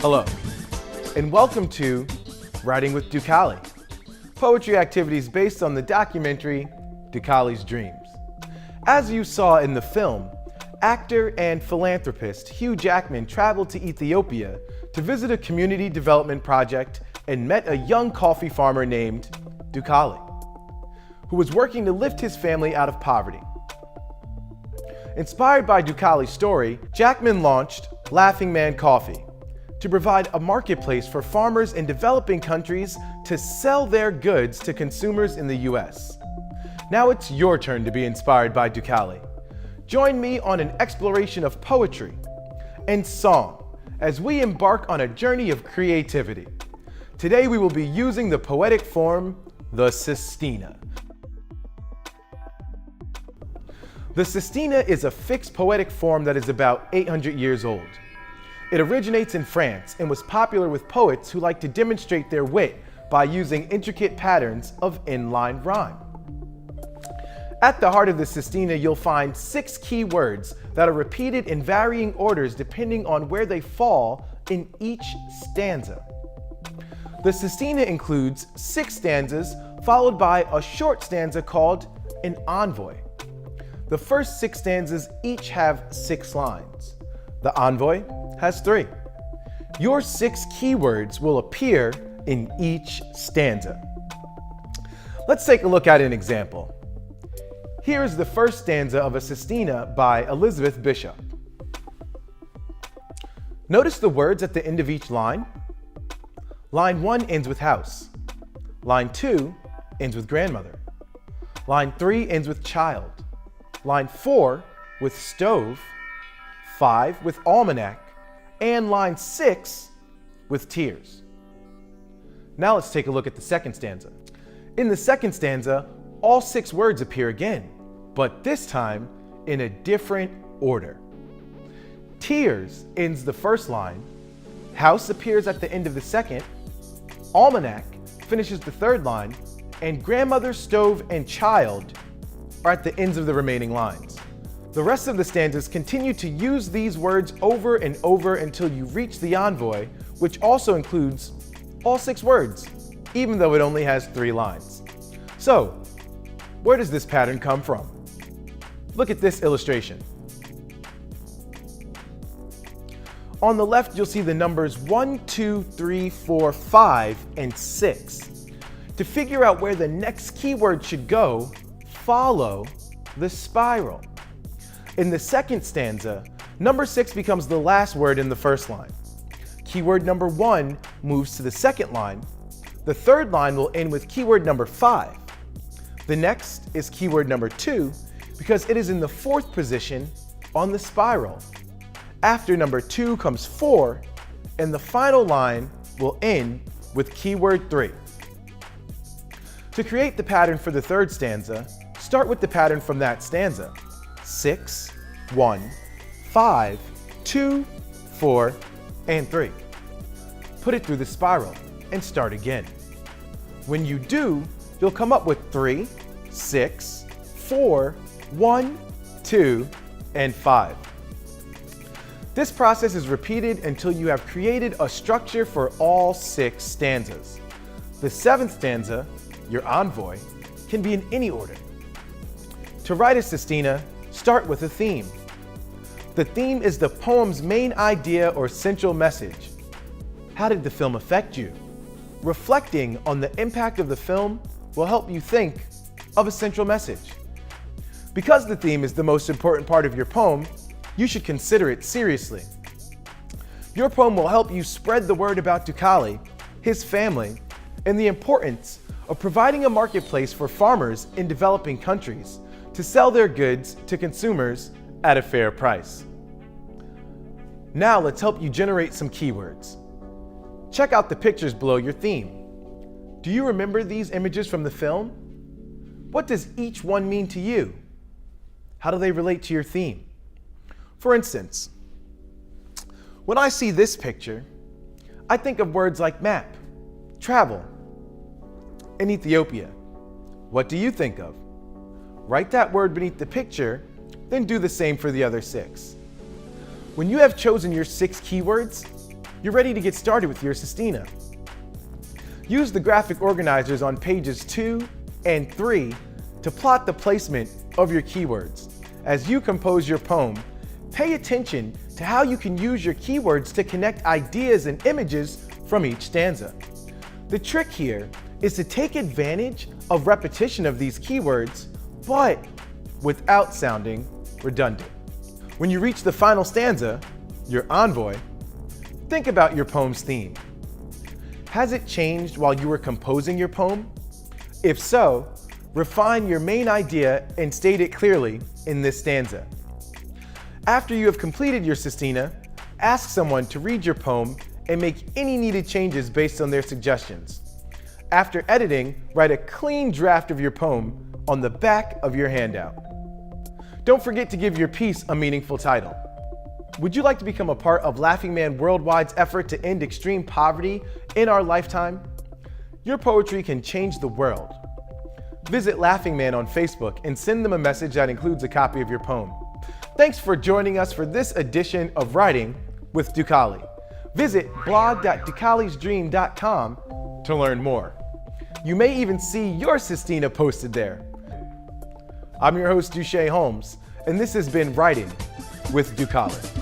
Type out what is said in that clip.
Hello, and welcome to Writing with Dukali, poetry activities based on the documentary Dukali's Dreams. As you saw in the film, actor and philanthropist Hugh Jackman traveled to Ethiopia to visit a community development project and met a young coffee farmer named Dukali, who was working to lift his family out of poverty. Inspired by Dukali's story, Jackman launched Laughing Man Coffee to provide a marketplace for farmers in developing countries to sell their goods to consumers in the US. Now it's your turn to be inspired by Dukali. Join me on an exploration of poetry and song as we embark on a journey of creativity. Today we will be using the poetic form, the Sestina. The Sestina is a fixed poetic form that is about 800 years old. It originates in France and was popular with poets who like to demonstrate their wit by using intricate patterns of inline rhyme. At the heart of the Sestina, you'll find 6 key words that are repeated in varying orders depending on where they fall in each stanza. The Sestina includes 6 stanzas followed by a short stanza called an envoy. The first 6 stanzas each have 6 lines. The envoy has 3. Your 6 keywords will appear in each stanza. Let's take a look at an example. Here is the first stanza of a Sestina by Elizabeth Bishop. Notice the words at the end of each line. Line 1 ends with house. Line 2 ends with grandmother. Line 3 ends with child. Line 4 with stove. 5 with almanac. And line 6 with tears. Now let's take a look at the second stanza. In the second stanza, all 6 words appear again, but this time in a different order. Tears ends the first line, house appears at the end of the second, almanac finishes the third line, and grandmother, stove, and child are at the ends of the remaining lines. The rest of the stanzas continue to use these words over and over until you reach the envoy, which also includes all 6 words, even though it only has 3 lines. So, where does this pattern come from? Look at this illustration. On the left, you'll see the numbers 1, 2, 3, 4, 5, and 6. To figure out where the next keyword should go, follow the spiral. In the second stanza, number 6 becomes the last word in the first line. Keyword number 1 moves to the second line. The third line will end with keyword number 5. The next is keyword number 2 because it is in the 4th position on the spiral. After number 2 comes 4, and the final line will end with keyword 3. To create the pattern for the third stanza, start with the pattern from that stanza. 6, 1, 5, 2, 4, and 3. Put it through the spiral and start again. When you do, you'll come up with 3, 6, 4, 1, 2, and 5. This process is repeated until you have created a structure for all 6 stanzas. The 7th stanza, your envoy, can be in any order. To write a Sestina, start with a theme. The theme is the poem's main idea or central message. How did the film affect you? Reflecting on the impact of the film will help you think of a central message. Because the theme is the most important part of your poem, you should consider it seriously. Your poem will help you spread the word about Dukali, his family, and the importance of providing a marketplace for farmers in developing countries to sell their goods to consumers at a fair price. Now let's help you generate some keywords. Check out the pictures below your theme. Do you remember these images from the film? What does each one mean to you? How do they relate to your theme? For instance, when I see this picture, I think of words like map, travel, and Ethiopia. What do you think of? Write that word beneath the picture, then do the same for the other 6. When you have chosen your 6 keywords, You're ready to get started with your Sestina. Use the graphic organizers on pages 2 and 3 to plot the placement of your keywords. As you compose your poem, pay attention to how you can use your keywords to connect ideas and images from each stanza. The trick here is to take advantage of repetition of these keywords, but without sounding redundant. When you reach the final stanza, your envoy, think about your poem's theme. Has it changed while you were composing your poem? If so, refine your main idea and state it clearly in this stanza. After you have completed your Sestina, ask someone to read your poem and make any needed changes based on their suggestions. After editing, write a clean draft of your poem on the back of your handout. Don't forget to give your piece a meaningful title. Would you like to become a part of Laughing Man Worldwide's effort to end extreme poverty in our lifetime? Your poetry can change the world. Visit Laughing Man on Facebook and send them a message that includes a copy of your poem. Thanks for joining us for this edition of Writing with Ducali. Visit blog.ducalisdream.com to learn more. You may even see your Sestina posted there. I'm your host, Duche Holmes, and this has been Writing with Ducali.